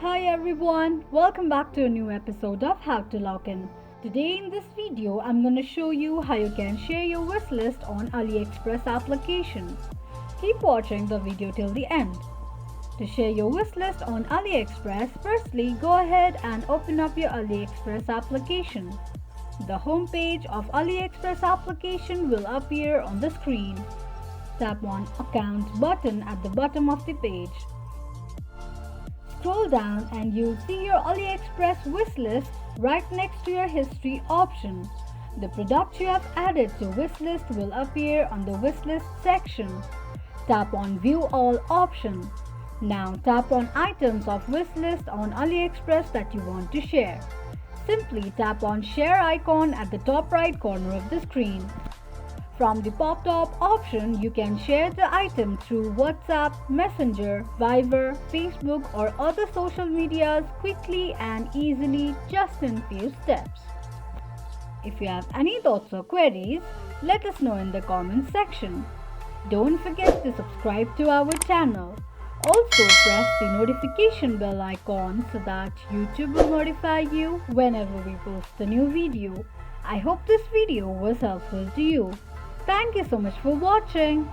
Hi everyone, welcome back to a new episode of How to Log In. Today in this video, I'm going to show you how you can share your wish list on AliExpress application. Keep watching the video till the end. To share your wish list on AliExpress, firstly go ahead and open up your AliExpress application. The home page of AliExpress application will appear on the screen. Tap on Account button at the bottom of the page. Scroll down and you'll see your AliExpress wishlist right next to your history option. The product you have added to wishlist will appear on the wishlist section. Tap on View All option. Now tap on items of wishlist on AliExpress that you want to share. Simply tap on Share icon at the top right corner of the screen. From the pop-up option, you can share the item through WhatsApp, Messenger, Viber, Facebook or other social medias quickly and easily just in few steps. If you have any thoughts or queries, let us know in the comment section. Don't forget to subscribe to our channel. Also press the notification bell icon so that YouTube will notify you whenever we post a new video. I hope this video was helpful to you. Thank you so much for watching.